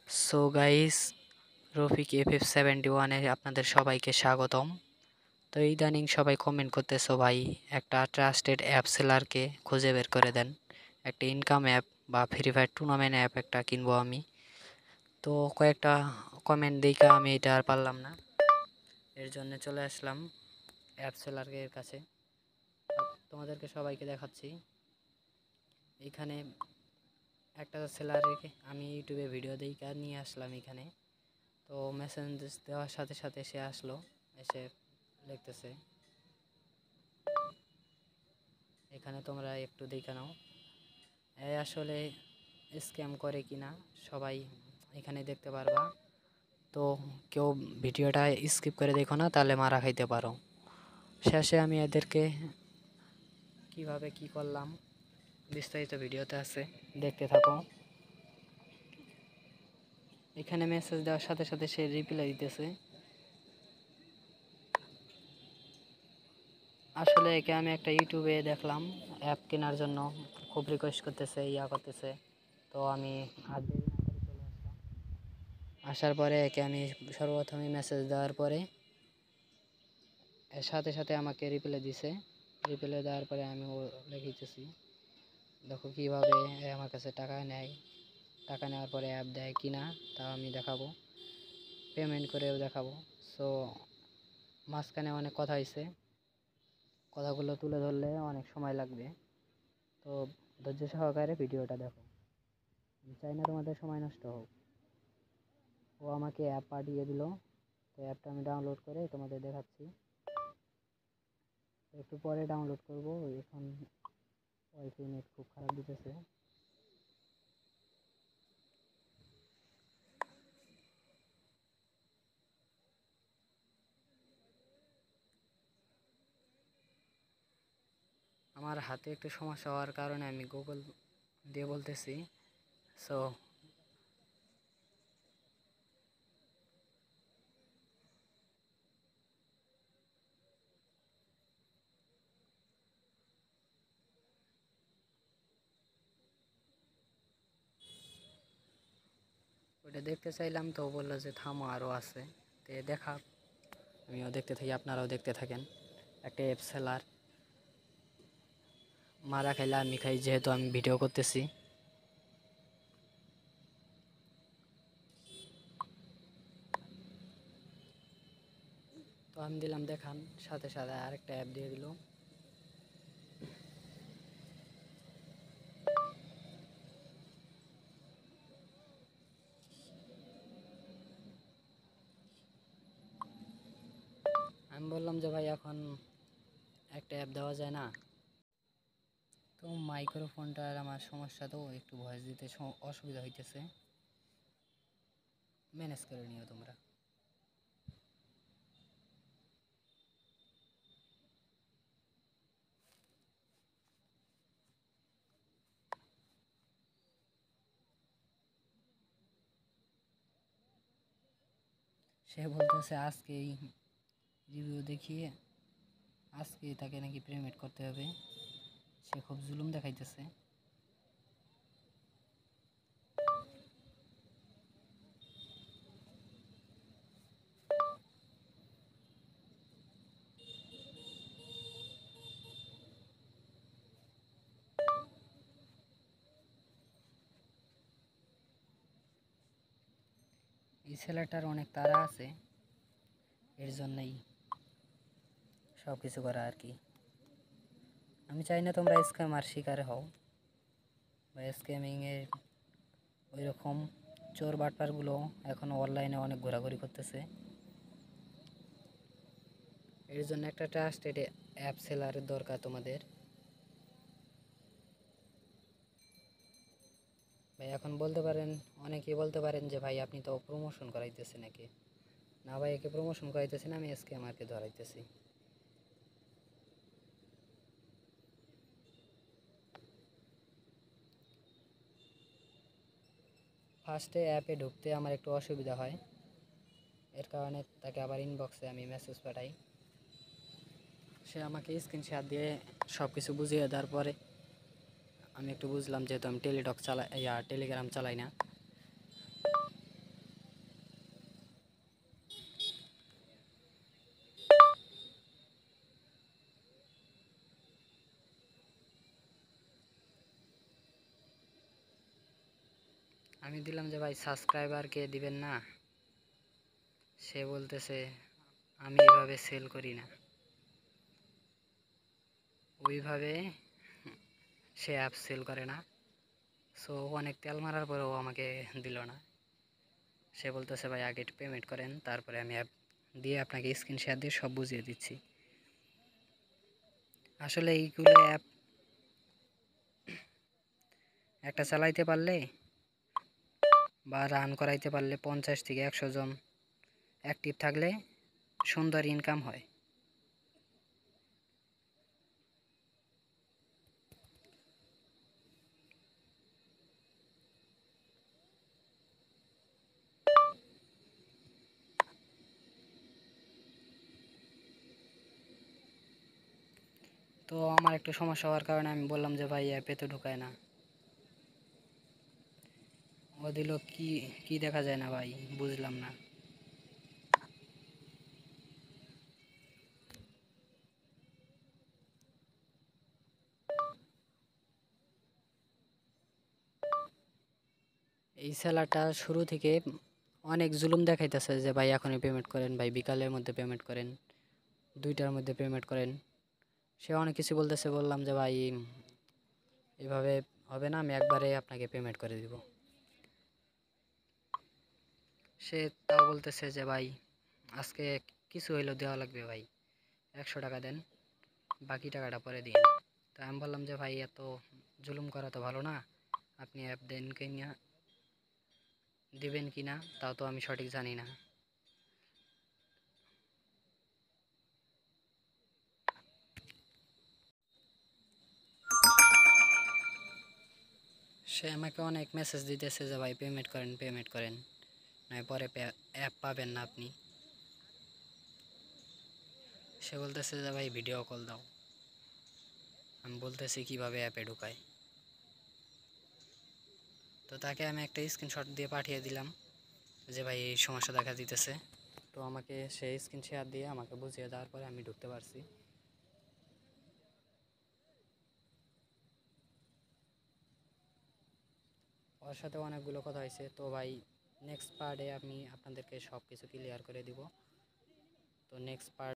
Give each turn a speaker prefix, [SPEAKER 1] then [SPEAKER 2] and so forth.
[SPEAKER 1] So guys, Rafiq FF71 আপনাদের সবাইকে স্বাগতম। তো ইদানিং সবাই কমেন্ট করতেছো ভাই, একটা ট্রাস্টেড অ্যাপ সেলারকে খুঁজে বের করে দেন, একটা ইনকাম অ্যাপ বা ফ্রি ফায়ার টুর্নামেন্ট অ্যাপ একটা কিনবো আমি। তো কয়েকটা কমেন্ট দেখে আমি এটা আর পারলাম না, এর জন্য চলে আসলাম অ্যাপ সেলারের কাছে। তোমাদেরকে সবাইকে দেখাচ্ছি। এখানে একটা সেলারকে আমি ইউটিউবে ভিডিও দেখে নিয়ে আসলাম এখানে। তো মেসেজ দেওয়ার সাথে সাথে সে আসলো, এসে লিখতেছে। এখানে তোমরা একটু দেখে নাও আসলে স্ক্যাম করে কিনা, সবাই এখানে দেখতে পারবা। তো কেউ ভিডিওটা স্কিপ করে দেখো না, তাহলে মারা খাইতে পারো। শেষে আমি এদেরকে কিভাবে কি করলাম বিস্তারিত ভিডিওতে আছে, দেখতে থাকো। এখানে মেসেজ দেওয়ার সাথে সাথে সে রিপ্লাই দিতেছে। আসলে একে আমি একটা ইউটিউবে দেখলাম অ্যাপ কেনার জন্য, খুব রিকোয়েস্ট করতেছে, করতেছে। তো আমি আর দেরি না করে চলে আসলাম। আসার পরে একে আমি সর্বপ্রথমে মেসেজ দেওয়ার পরে এর সাথে সাথে আমাকে রিপ্লাই দিছে। রিপ্লাই দেওয়ার পরে আমি লিখেছি, দেখো কীভাবে আমার কাছে টাকা নেয়। টাকা নেওয়ার পরে অ্যাপ দেয় কিনা তাও আমি দেখাবো, পেমেন্ট করেও দেখাবো। সো মাঝখানে অনেক কথা হয়েছে, কথাগুলো তুলে ধরলে অনেক সময় লাগবে। তো ধৈর্য সহকারে ভিডিওটা দেখো, আমি চাই না তোমাদের সময় নষ্ট হোক। ও আমাকে অ্যাপ পাঠিয়ে দিল, তো অ্যাপটা আমি ডাউনলোড করে তোমাদের দেখাচ্ছি। একটু পরে ডাউনলোড করব, এখন ওয়াইফাই নেট খুব খারাপ দিতেছে। আমার হাতে একটু সমস্যা হওয়ার কারণে আমি গুগল দিয়ে বলতেছি। সো ওটা দেখতে চাইলাম, তো বললো যে থামো আরও আছে, তো দেখা। আমিও দেখতে থাকি, আপনারাও দেখতে থাকেন। একটা অ্যাপ সেলার মারা খাইলে আমি খাই, যেহেতু আমি ভিডিও করতেছি। তো আমি দিলাম দেখান, সাথে সাথে আরেকটা অ্যাপ দিয়ে দিল। আমি বললাম যে ভাই এখন একটা অ্যাপ দেওয়া যায় না। তো মাইক্রোফোনটার আমার সমস্যা, তো একটু ভয়েস দিতে অসুবিধা হইতেছে, ম্যানেজ করে নিও তোমরা। সে বলতেছে আজকেই রিভিউ দেখিয়ে আজকে তাকে নাকি পেমেন্ট করতে হবে। সে খুব জুলুম দেখাইতেছে। এই ছেলেটার অনেক তাড়া আছে, এর জন্যই সব কিছু করা আর কি। আমি চাই না তোমরা স্ক্যামার শিকার হও, বা স্ক্যামিংয়ের ওই রকম চোর বাটপারগুলো এখন অনলাইনে অনেক ঘোরাঘুরি করতেছে। এর জন্য একটা ট্রাস্টেড অ্যাপ সেলারের দরকার তোমাদের। ভাই এখন বলতে পারেন, অনেকেই বলতে পারেন যে ভাই আপনি তো প্রমোশন করাইতেছেন নাকি। না ভাই, একে প্রমোশন করাইতেছি না, আমি স্ক্যামারকে ধরাইতেছি। ফার্স্টে অ্যাপে ঢুকতে আমার একটু অসুবিধা হয়, এর কারণে তাকে আবার ইনবক্সে আমি মেসেজ পাঠাই। সে আমাকে স্ক্রিনশট দিয়ে সব কিছু বুঝিয়ে দেওয়ার পরে আমি একটু বুঝলাম, যেহেতু আমি টেলিটক চালাই, টেলিগ্রাম চালাই না। আমি দিলাম যে ভাই সাবস্ক্রাইবার কে দিবেন না। সে বলতেছে আমি এভাবে সেল করি না, ওইভাবে সে অ্যাপ সেল করে না। সো অনেক তেল মারার পরেও আমাকে দিল না। সে বলতেছে ভাই আগে পেমেন্ট করেন, তারপরে আমি অ্যাপ দিয়ে আপনাকে স্ক্রিন শেয়ার দিয়ে সব বুঝিয়ে দিচ্ছি। আসলে এইগুলো অ্যাপ একটা চালাইতে পারলে বা রান করাইতে পারলে 50 থেকে 100 জন অ্যাক্টিভ থাকলে সুন্দর ইনকাম হয়। তো আমার একটু সমস্যা হওয়ার কারণে আমি বললাম যে ভাই অ্যাপে তো ঢুকায় না। ও দিল কি কি দেখা যায় না ভাই, বুঝলাম না। এই সেলারটা শুরু থেকে অনেক জুলুম দেখাইতেছে যে ভাই এখনই পেমেন্ট করেন, ভাই বিকালের মধ্যে পেমেন্ট করেন, 2টার মধ্যে পেমেন্ট করেন। সে অনেক কিছু বলতেছে, বললাম যে ভাই এভাবে হবে না, আমি একবারে আপনাকে পেমেন্ট করে দিব। সে তাও বলতেছে যে ভাই আজকে কিছু হইলেও দেওয়া লাগবে ভাই, 100 টাকা দেন, বাকি টাকাটা পরে দিন। তো আমি বললাম যে ভাই এত জুলুম করা তো ভালো না, আপনি অ্যাপ দেন কিনা দিবেন কিনা তাও তো আমি সঠিক জানি না। সে আমাকে অনেক মেসেজ দিতেছে যে ভাই পেমেন্ট করেন, পেমেন্ট করেন, নয় পরে অ্যাপ পাবেন না আপনি। সে বলতেছে যে ভাই ভিডিও কল দাও। আমি বলতেছি কিভাবে অ্যাপে ঢুকায়। তো তাকে আমি একটা স্ক্রিনশট দিয়ে পাঠিয়ে দিলাম যে ভাই এই সমস্যা দেখা দিতেছে। তো আমাকে সেই স্ক্রিন শেয়ার দিয়ে আমাকে বুঝিয়ে দেওয়ার পরে আমি ঢুকতে পারছি। ওর সাথে অনেকগুলো কথা হয়েছে। তো ভাই নেক্সট পার্টে আমি আপনাদেরকে সব কিছু ক্লিয়ার করে দিব। তো নেক্সট পার্ট